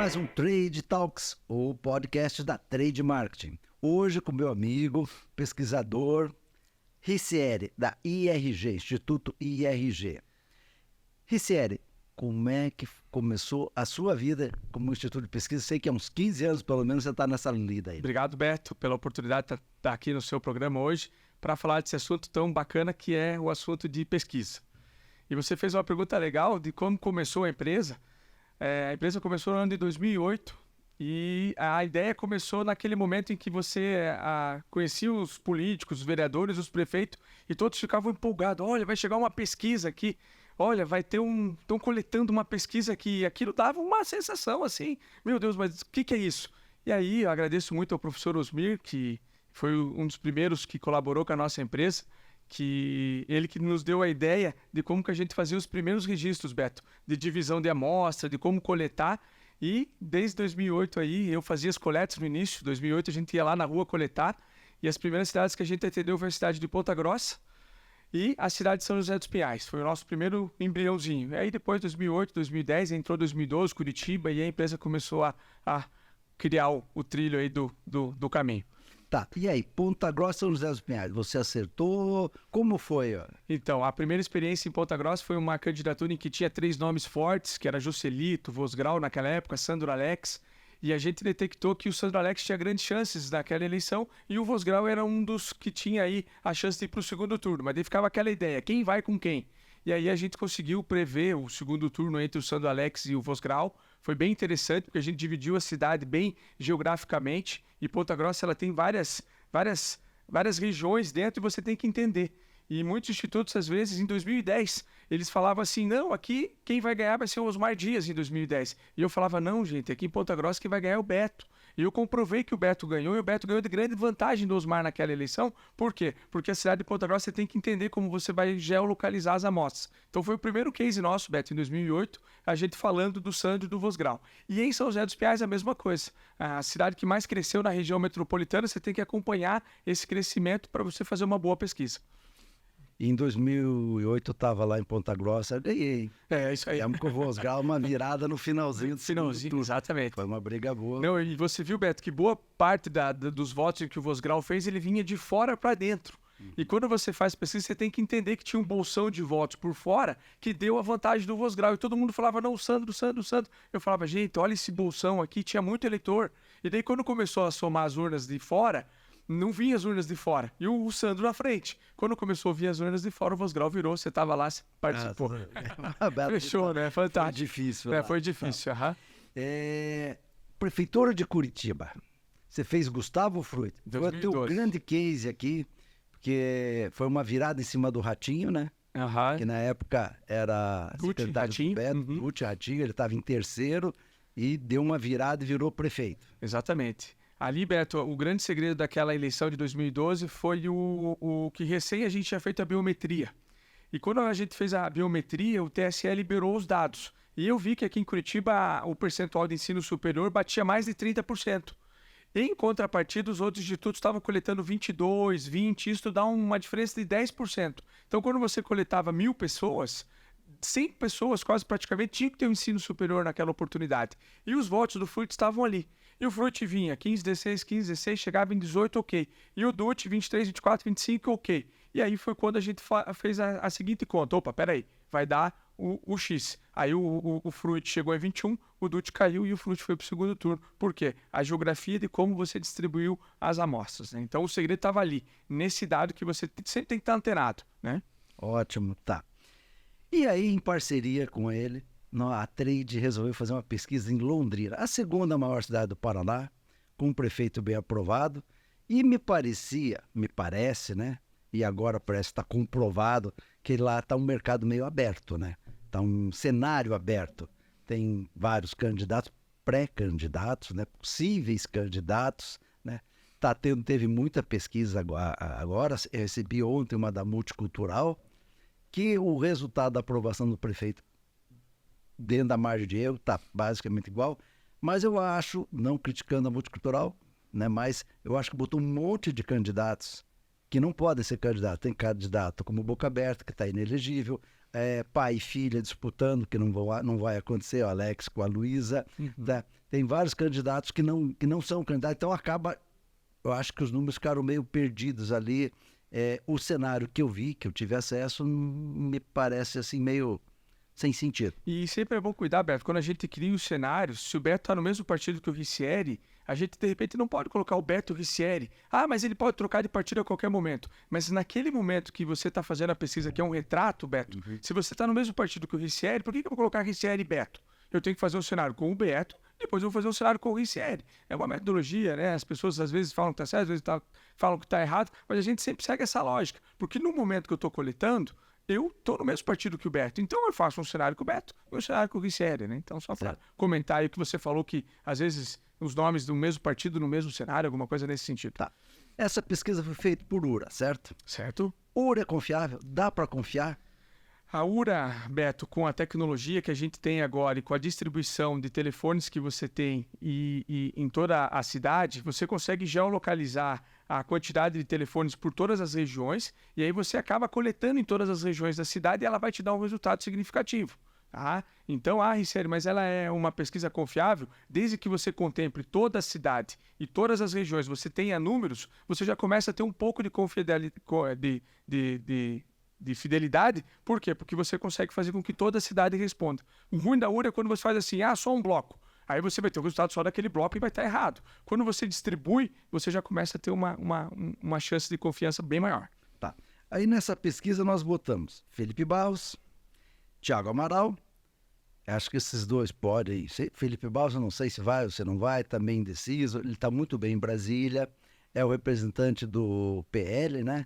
mais um Trade Talks, o podcast da Trade Marketing. Hoje com meu amigo, pesquisador, Ricieri, da IRG, Instituto IRG. Ricieri, como é que começou a sua vida como instituto de pesquisa? Sei que há uns 15 anos, pelo menos, você está nessa lida aí. Obrigado, Beto, pela oportunidade de estar aqui no seu programa hoje para falar desse assunto tão bacana que é o assunto de pesquisa. E você fez uma pergunta legal de como começou a empresa. A empresa começou no ano de 2008 e a ideia começou naquele momento em que você conhecia os políticos, os vereadores, os prefeitos e todos ficavam empolgados. Olha, vai chegar uma pesquisa aqui. Olha, estão coletando uma pesquisa aqui. E aquilo dava uma sensação assim, meu Deus, mas o que é isso? E aí eu agradeço muito ao professor Osmir, que foi um dos primeiros que colaborou com a nossa empresa, ele que nos deu a ideia de como que a gente fazia os primeiros registros, Beto, de divisão de amostra, de como coletar. E desde 2008 aí, eu fazia as coletas no início. Em 2008 a gente ia lá na rua coletar. E as primeiras cidades que a gente atendeu foi a cidade de Ponta Grossa e a cidade de São José dos Pinhais. Foi o nosso primeiro embriãozinho. E aí depois, 2008, 2010, entrou 2012, Curitiba, e a empresa começou a criar o trilho aí do caminho. Tá, e aí, Ponta Grossa, São José dos Pinhais, você acertou? Como foi? Então, a primeira experiência em Ponta Grossa foi uma candidatura em que tinha 3 nomes fortes, que era Juscelito, Vosgrau naquela época, Sandro Alex, e a gente detectou que o Sandro Alex tinha grandes chances naquela eleição e o Vosgrau era um dos que tinha aí a chance de ir para o segundo turno, mas daí ficava aquela ideia, quem vai com quem? E aí a gente conseguiu prever o segundo turno entre o Sandro Alex e o Vosgrau. Foi bem interessante, porque a gente dividiu a cidade bem geograficamente, e Ponta Grossa ela tem várias regiões dentro e você tem que entender. E muitos institutos, às vezes, em 2010, eles falavam assim, não, aqui quem vai ganhar vai ser o Osmar Dias em 2010. E eu falava, não, gente, aqui em Ponta Grossa quem vai ganhar é o Beto. E eu comprovei que o Beto ganhou, e o Beto ganhou de grande vantagem do Osmar naquela eleição. Por quê? Porque a cidade de Ponta Grossa você tem que entender como você vai geolocalizar as amostras. Então foi o primeiro case nosso, Beto, em 2008, a gente falando do Sandro e do Vosgrau. E em São José dos Pinhais a mesma coisa. A cidade que mais cresceu na região metropolitana, você tem que acompanhar esse crescimento para você fazer uma boa pesquisa. Em 2008 eu estava lá em Ponta Grossa, ganhei. Isso aí. Tivemos com o Vosgrau uma virada no finalzinho do Finalzinho, exatamente. Foi uma briga boa. Não, e você viu, Beto, que boa parte dos votos que o Vosgrau fez, ele vinha de fora para dentro. E quando você faz pesquisa, você tem que entender que tinha um bolsão de votos por fora que deu a vantagem do Vosgrau. E todo mundo falava, não, Sandro. Eu falava, gente, olha esse bolsão aqui, tinha muito eleitor. E daí quando começou a somar as urnas de fora, não vinha as urnas de fora. E o Sandro na frente. Quando começou a vir as urnas de fora, o Vosgrau virou, você estava lá, você participou. Fechou, né? Fantástico. Foi difícil. Foi difícil, Prefeitura de Curitiba. Você fez Gustavo Fruit. 2012. Foi o teu grande case aqui, porque foi uma virada em cima do Ratinho, né? Que na época era secretário do Beto, Tucci Ratinho, ele estava em terceiro e deu uma virada e virou prefeito. Exatamente. Ali, Beto, o grande segredo daquela eleição de 2012 foi o que recém a gente tinha feito a biometria. E quando a gente fez a biometria, o TSE liberou os dados. E eu vi que aqui em Curitiba o percentual de ensino superior batia mais de 30%. Em contrapartida, os outros institutos estavam coletando 22%, 20%, isso dá uma diferença de 10%. Então, quando você coletava 1.000 pessoas, 100 pessoas quase praticamente tinham que ter um ensino superior naquela oportunidade. E os votos do Fruit estavam ali. E o Fruit vinha 15, 16, 15, 16, chegava em 18, ok. E o Dutti, 23, 24, 25, ok. E aí foi quando a gente fez a seguinte conta. Opa, peraí, vai dar o X. Aí o Fruit chegou em 21, o Dutti caiu e o Fruit foi para o segundo turno. Por quê? A geografia de como você distribuiu as amostras, né? Então o segredo estava ali, nesse dado que você sempre tem que estar antenado, né? Ótimo, tá. E aí, em parceria com ele, a Trade resolveu fazer uma pesquisa em Londrina, a segunda maior cidade do Paraná, com um prefeito bem aprovado, e me parece, né? E agora parece que está comprovado que lá está um mercado meio aberto, né? Está um cenário aberto. Tem vários candidatos, pré-candidatos, né? Possíveis candidatos, né? Teve muita pesquisa agora. Eu recebi ontem uma da Multicultural, que o resultado da aprovação do prefeito dentro da margem de erro está basicamente igual, mas eu acho, não criticando a Multicultural, né, mas eu acho que botou um monte de candidatos que não podem ser candidatos. Tem candidato como Boca Aberta, que está inelegível, pai e filha disputando, que não vai acontecer, o Alex com a Luísa, tá? tem vários candidatos que não são candidatos, então eu acho que os números ficaram meio perdidos ali. O cenário que eu vi, que eu tive acesso, me parece assim meio sem sentido. E sempre é bom cuidar, Beto, quando a gente cria os cenários, se o Beto está no mesmo partido que o Ricieri, a gente de repente não pode colocar o Beto e o Ricieri. Ah, mas ele pode trocar de partido a qualquer momento. Mas naquele momento que você está fazendo a pesquisa, que é um retrato, Beto, se você está no mesmo partido que o Ricieri, por que eu vou colocar Ricieri e Beto? Eu tenho que fazer um cenário com o Beto, depois eu vou fazer um cenário com o Ricieri. É uma metodologia, né? As pessoas às vezes falam que está certo, às vezes falam que está errado, mas a gente sempre segue essa lógica. Porque no momento que eu estou coletando, eu estou no mesmo partido que o Beto. Então eu faço um cenário com o Beto e um cenário com o Ricieri, né? Então, só para comentar aí o que você falou, que às vezes os nomes do mesmo partido no mesmo cenário, alguma coisa nesse sentido. Tá. Essa pesquisa foi feita por URA, certo? Certo? URA é confiável? Dá para confiar? A URA, Beto, com a tecnologia que a gente tem agora e com a distribuição de telefones que você tem e em toda a cidade, você consegue geolocalizar a quantidade de telefones por todas as regiões e aí você acaba coletando em todas as regiões da cidade e ela vai te dar um resultado significativo. Tá? Então, Ricieri, mas ela é uma pesquisa confiável? Desde que você contemple toda a cidade e todas as regiões, você tenha números, você já começa a ter um pouco de fidelidade. Por quê? Porque você consegue fazer com que toda a cidade responda. O ruim da URA é quando você faz assim, só um bloco. Aí você vai ter o resultado só daquele bloco e vai estar errado. Quando você distribui, você já começa a ter uma chance de confiança bem maior. Tá. Aí nessa pesquisa nós botamos Felipe Barros, Thiago Amaral. Acho que esses dois podem. Felipe Barros, eu não sei se vai ou se não vai, está meio indeciso. Ele está muito bem em Brasília. É o representante do PL, né?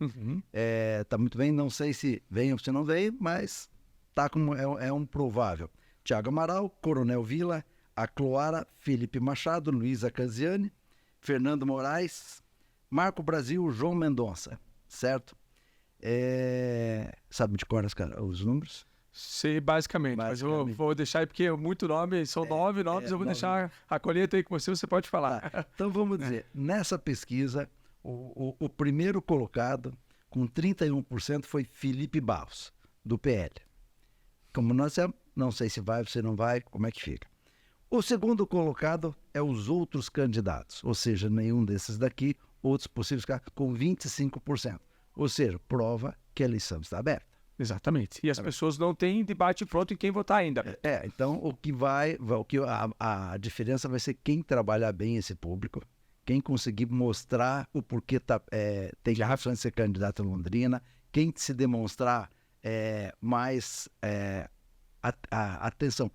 Tá muito bem, não sei se vem ou se não vem, mas tá como é um provável. Thiago Amaral, Coronel Vila, a Cloara, Felipe Machado, Luísa Canziani, Fernando Moraes, Marco Brasil, João Mendonça, certo? Sabe de cor os números? Sei, basicamente, mas eu vou deixar aí, porque é muito nome, são 9 nomes, eu vou deixar a colheita aí com você pode falar. Tá. Então vamos dizer, nessa pesquisa, o primeiro colocado, com 31%, foi Felipe Barros, do PL. Como nós não sei se vai, se não vai, como é que fica. O segundo colocado é os outros candidatos, ou seja, nenhum desses daqui, outros possíveis, com 25%. Ou seja, prova que a eleição está aberta. Exatamente. E as pessoas não têm debate pronto em quem votar ainda. Então a diferença vai ser quem trabalhar bem esse público, quem conseguir mostrar o porquê tem razão de ser candidato a Londrina, quem se demonstrar mais atenção.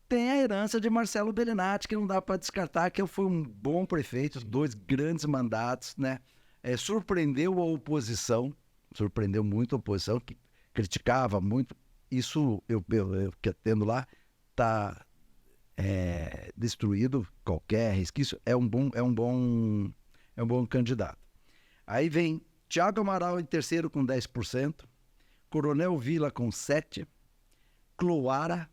Tem a herança de Marcelo Bellinati, que não dá para descartar, que foi um bom prefeito, 2 grandes mandatos, né? Surpreendeu a oposição, surpreendeu muito a oposição, que criticava muito. Isso eu que tendo lá está destruído, qualquer resquício. É um bom candidato. Aí vem Thiago Amaral em terceiro com 10%, Coronel Vila com 7%, Cloara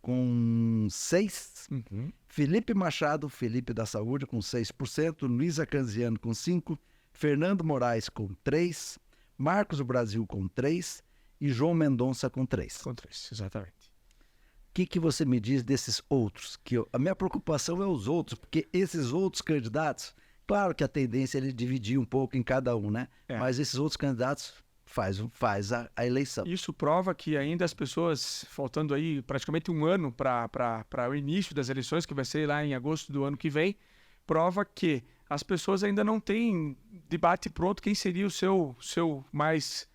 com 6%, Felipe Machado, Felipe da Saúde, com 6%, Luísa Canziani com 5%, Fernando Moraes com 3%, Marcos do Brasil com 3% e João Mendonça com 3%. Com 3, exatamente. O que você me diz desses outros? A minha preocupação é os outros, porque esses outros candidatos, claro que a tendência é ele dividir um pouco em cada um, né? Mas esses outros candidatos faz a eleição. Isso prova que ainda as pessoas, faltando aí praticamente um ano para o início das eleições, que vai ser lá em agosto do ano que vem, prova que as pessoas ainda não têm debate pronto quem seria o seu mais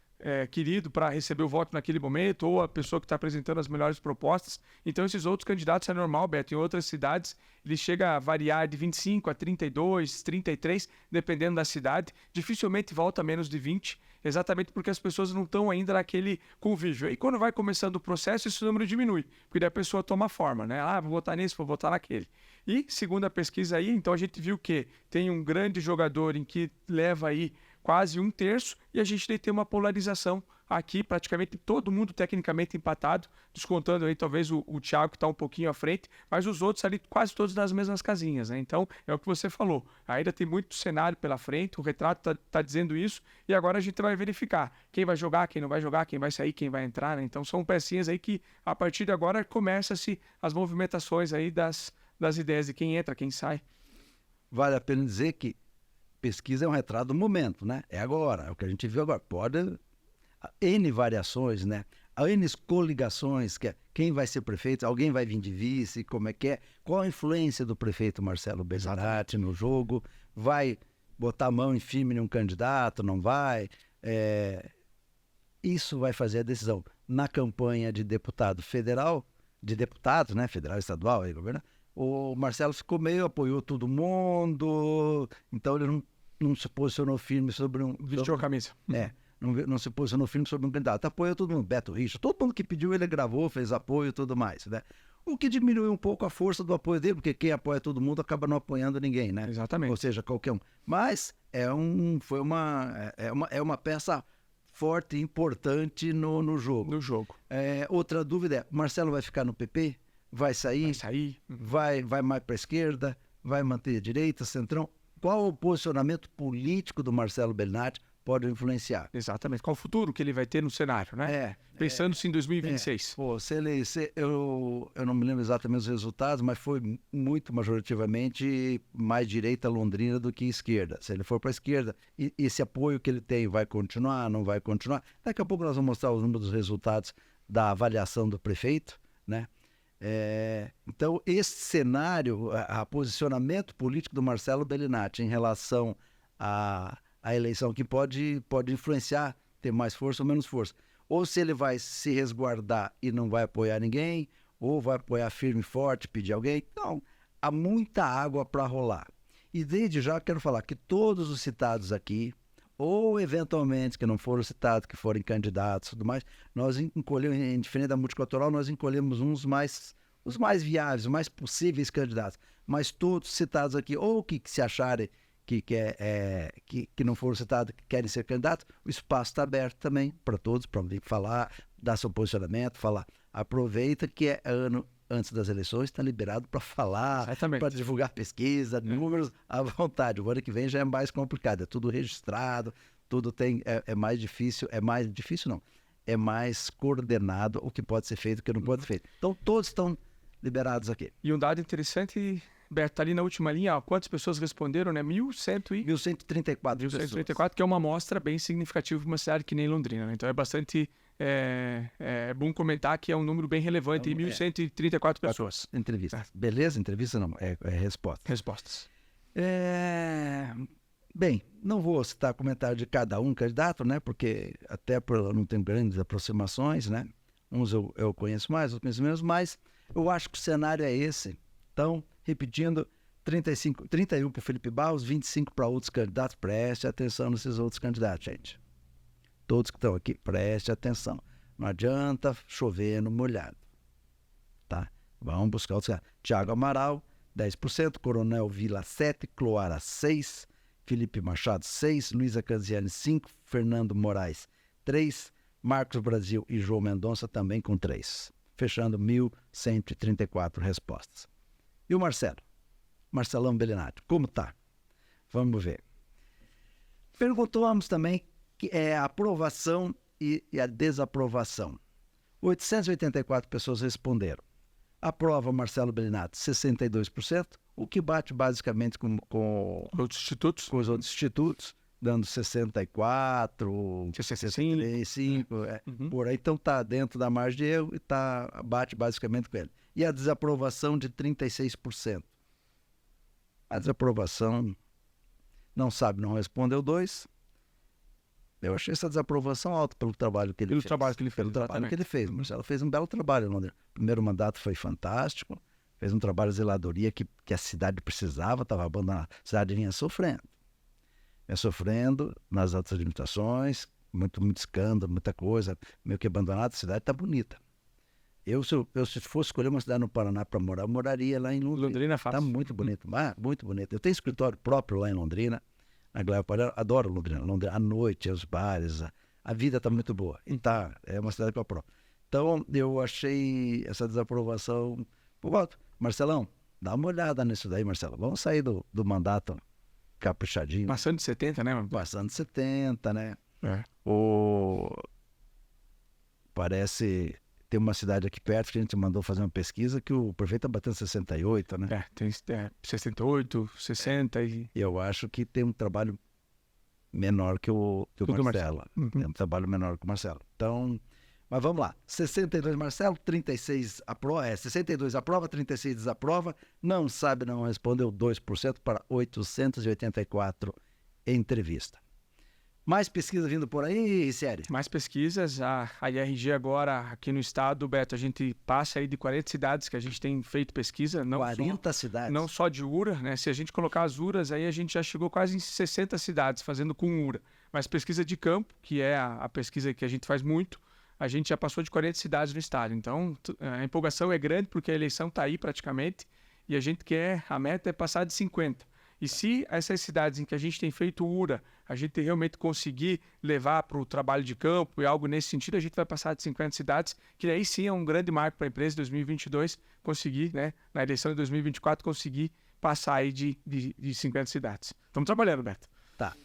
querido para receber o voto naquele momento, ou a pessoa que está apresentando as melhores propostas. Então, esses outros candidatos é normal, Beto. Em outras cidades, ele chega a variar de 25 a 32, 33, dependendo da cidade. Dificilmente volta a menos de 20, exatamente porque as pessoas não estão ainda naquele convívio. E quando vai começando o processo, esse número diminui, porque daí a pessoa toma forma, né? Vou votar nesse, vou votar naquele. E, segundo a pesquisa aí, então a gente viu que tem um grande jogador em que leva aí quase 1/3, e a gente tem uma polarização aqui, praticamente todo mundo tecnicamente empatado, descontando aí talvez o Thiago, que está um pouquinho à frente, mas os outros ali quase todos nas mesmas casinhas, né? Então, é o que você falou, ainda tem muito cenário pela frente, o retrato tá dizendo isso, e agora a gente vai verificar quem vai jogar, quem não vai jogar, quem vai sair, quem vai entrar, né? Então, são pecinhas aí que, a partir de agora, começa-se as movimentações aí das das ideias de quem entra, quem sai. Vale a pena dizer que pesquisa é um retrato do momento, né? É agora, é o que a gente viu agora. Pode N variações, né? Há N coligações, que é quem vai ser prefeito, alguém vai vir de vice, como é que é, qual a influência do prefeito Marcelo Bellinati no jogo, vai botar a mão em firme em um candidato, não vai? Isso vai fazer a decisão. Na campanha de deputado federal, de deputados, né? Federal, estadual, aí, governo, o Marcelo ficou meio, apoiou todo mundo, então ele não se posicionou firme sobre um... Vestiu a camisa. Não se posicionou firme sobre um candidato. Apoiou todo mundo, Beto Richa, todo mundo que pediu ele gravou, fez apoio e tudo mais, né? O que diminuiu um pouco a força do apoio dele, porque quem apoia todo mundo acaba não apoiando ninguém, né? Exatamente. Ou seja, qualquer um. Mas foi uma peça forte e importante no jogo. No jogo. Outra dúvida é, Marcelo vai ficar no PP? Vai sair? Vai sair. Vai mais para a esquerda? Vai manter a direita, centrão? Qual o posicionamento político do Marcelo Bellinati pode influenciar? Exatamente. Qual o futuro que ele vai ter no cenário, né? Pensando-se em 2026. Eu não me lembro exatamente os resultados, mas foi muito majorativamente mais direita Londrina do que esquerda. Se ele for para a esquerda, esse apoio que ele tem vai continuar, não vai continuar? Daqui a pouco nós vamos mostrar os números dos resultados da avaliação do prefeito, né? Então, esse cenário, o posicionamento político do Marcelo Bellinati em relação à eleição, que pode influenciar, ter mais força ou menos força. Ou se ele vai se resguardar e não vai apoiar ninguém, ou vai apoiar firme e forte, pedir alguém. Não, há muita água para rolar. E desde já quero falar que todos os citados aqui, ou eventualmente que não foram citados, que forem candidatos e tudo mais, nós encolhemos, em diferente da multicultural, nós encolhemos os mais viáveis, os mais possíveis candidatos. Mas todos citados aqui, ou que se acharem que não foram citados, que querem ser candidatos, o espaço está aberto também para todos, para vir falar, dar seu posicionamento, falar. Aproveita que é ano antes das eleições, está liberado para falar, para divulgar pesquisa, números à vontade. O ano que vem já é mais complicado, é tudo registrado, tudo tem, é mais difícil, é mais coordenado o que pode ser feito e o que não pode ser feito. Então todos estão liberados aqui. E um dado interessante, Berto, ali na última linha, quantas pessoas responderam, né? 1.134 pessoas. 1.134, que é uma amostra bem significativa para uma cidade que nem Londrina, né? Então é bastante bom comentar que é um número bem relevante, 1.134 pessoas. Entrevista. Beleza? Entrevista não, resposta. Respostas. Bem, não vou citar comentário de cada um candidato, né? Porque até eu não tenho grandes aproximações, né? Uns eu conheço mais, outros conheço menos, mas eu acho que o cenário é esse. Então, repetindo, 31 para o Felipe Barros, 25 para outros candidatos. Preste atenção nesses outros candidatos, gente. Todos que estão aqui, preste atenção. Não adianta chover no molhado. Tá? Vamos buscar outros candidatos. Tiago Amaral, 10%. Coronel Vila, 7%. Cloara, 6%. Felipe Machado, 6%. Luísa Canziani, 5%. Fernando Moraes, 3%. Marcos Brasil e João Mendonça também com 3%. Fechando 1.134 respostas. E o Marcelo? Marcelão Bellinati, como tá? Vamos ver. Perguntamos também a aprovação e a desaprovação. 884 pessoas responderam. Aprova Marcelo Bellinati, 62%, o que bate basicamente com os outros institutos, dando 64, 65, por aí. Então está dentro da margem de erro e bate basicamente com ele. E a desaprovação de 36%. A desaprovação não sabe, não respondeu 2%. Eu achei essa desaprovação alta pelo trabalho que ele fez. Pelo trabalho que ele fez. Marcelo fez um belo trabalho em Londrina. O primeiro mandato foi fantástico. Fez um trabalho de zeladoria que a cidade precisava, estava abandonada. A cidade vinha sofrendo. Vinha sofrendo nas altas limitações, muito escândalo, muita coisa, meio que abandonada. A cidade está bonita. Se fosse escolher uma cidade no Paraná para morar, eu moraria lá em Londrina. Londrina é fácil. Está muito bonito, muito bonito. Eu tenho escritório próprio lá em Londrina. Na Glória Parada, adoro Londrina. À noite, os bares, a vida está muito boa. E é uma cidade que eu aprovo. Então, eu achei essa desaprovação. Marcelão, dá uma olhada nisso daí, Marcelo. Vamos sair do mandato caprichadinho. Passando de 70, né, mano? Passando de 70, né? Parece tem uma cidade aqui perto que a gente mandou fazer uma pesquisa que o prefeito está batendo 68, né? Tem 68, 60 E eu acho que tem um trabalho menor que o Marcelo. Tem um trabalho menor que o Marcelo. Então, mas vamos lá. 62 Marcelo, 36 aprova, 62 aprova, 36 desaprova. Não sabe, não respondeu 2% para 884 entrevista. Mais pesquisa vindo por aí, série? Mais pesquisas. A IRG agora, aqui no estado, Beto, a gente passa aí de 40 cidades que a gente tem feito pesquisa. 40 cidades? Não só de URA, né? Se a gente colocar as URAs, aí a gente já chegou quase em 60 cidades fazendo com URA. Mas pesquisa de campo, que é a pesquisa que a gente faz muito, a gente já passou de 40 cidades no estado. Então, a empolgação é grande porque a eleição está aí praticamente e a meta é passar de 50. E se essas cidades em que a gente tem feito URA, a gente realmente conseguir levar para o trabalho de campo e algo nesse sentido, a gente vai passar de 50 cidades, que aí sim é um grande marco para a empresa em 2022 conseguir, né, na eleição de 2024, conseguir passar aí de 50 cidades. Estamos trabalhando, Beto. Tá.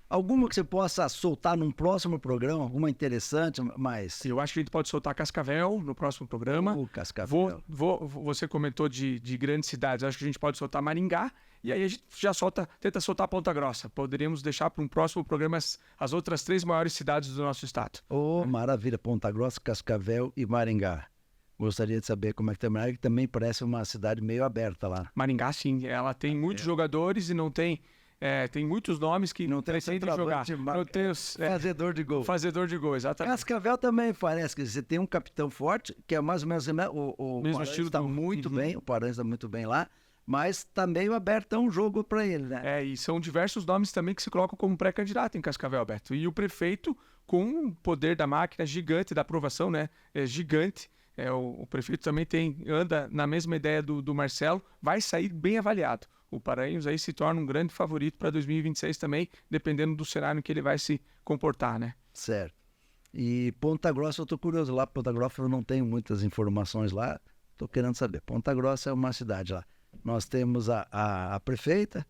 Alguma que você possa soltar num próximo programa, alguma interessante, mas... Eu acho que a gente pode soltar Cascavel no próximo programa. Cascavel. Você comentou de grandes cidades, eu acho que a gente pode soltar Maringá, e aí a gente já tenta soltar Ponta Grossa. Poderíamos deixar para um próximo programa as outras 3 maiores cidades do nosso estado. Maravilha, Ponta Grossa, Cascavel e Maringá. Gostaria de saber como é que tem Maringá, que também parece uma cidade meio aberta lá. Maringá, sim, ela tem muitos jogadores e não tem... tem muitos nomes que não tem jogar. Não tem fazedor de gol. Fazedor de gol, exatamente. Cascavel também parece que você tem um capitão forte, que é mais ou menos o mesmo estilo. Está muito bem, o Paranhos está muito bem lá, mas está meio aberto a um jogo para ele, né? E são diversos nomes também que se colocam como pré-candidato em Cascavel, Alberto. E o prefeito, com o poder da máquina gigante, da aprovação, né? É gigante. O prefeito também anda na mesma ideia do Marcelo, vai sair bem avaliado. O Paranhos aí se torna um grande favorito para 2026 também, dependendo do cenário em que ele vai se comportar, né? Certo. E Ponta Grossa, eu estou curioso lá. Ponta Grossa eu não tenho muitas informações lá, estou querendo saber. Ponta Grossa é uma cidade lá. Nós temos a prefeita,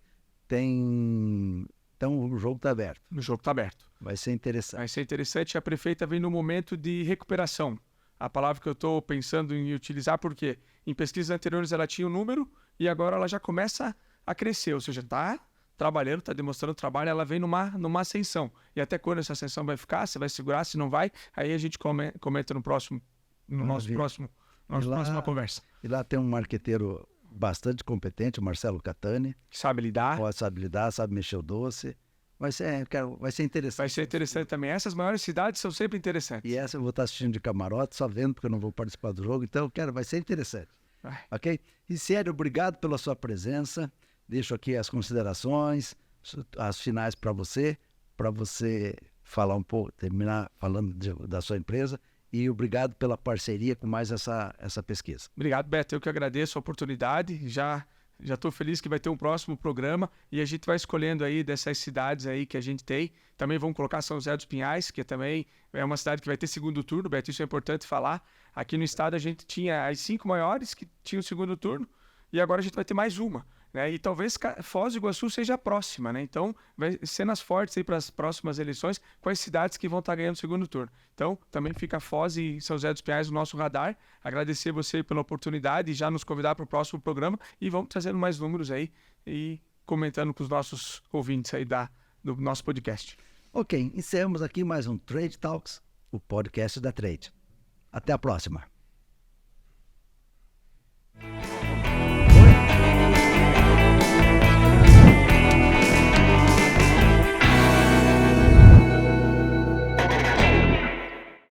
então o jogo está aberto. O jogo está aberto. Vai ser interessante. Vai ser interessante. A prefeita vem no momento de recuperação. A palavra que eu estou pensando em utilizar, porque em pesquisas anteriores ela tinha um número e agora ela já começa a crescer, ou seja, está trabalhando, está demonstrando trabalho, ela vem numa ascensão. E até quando essa ascensão vai ficar, se vai segurar, se não vai, aí a gente comenta no nossa próxima conversa. E lá tem um marqueteiro bastante competente, o Marcelo Catani. Que sabe lidar. Sabe lidar, sabe mexer o doce. Vai ser interessante. Vai ser interessante também. Essas maiores cidades são sempre interessantes. E essa eu vou estar assistindo de camarote, só vendo, porque eu não vou participar do jogo. Então, vai ser interessante. Ok? E sério, obrigado pela sua presença. Deixo aqui as considerações, as finais para você falar um pouco, terminar falando da sua empresa. E obrigado pela parceria com mais essa pesquisa. Obrigado, Beto. Eu que agradeço a oportunidade. Já estou feliz que vai ter um próximo programa e a gente vai escolhendo aí dessas cidades aí que a gente tem. Também vamos colocar São José dos Pinhais, que também é uma cidade que vai ter segundo turno, Beto, isso é importante falar. Aqui no estado a gente tinha as 5 maiores que tinham segundo turno e agora a gente vai ter mais uma, né? E talvez Foz do Iguaçu seja a próxima, né? Então vai ser nas fortes aí para as próximas eleições com as cidades que vão estar ganhando o segundo turno. Então também fica Foz e São José dos Pinhais no nosso radar. Agradecer você pela oportunidade e já nos convidar para o próximo programa e vamos trazendo mais números aí e comentando com os nossos ouvintes aí do nosso podcast. Ok, encerramos aqui mais um Trade Talks, o podcast da Trade. Até a próxima.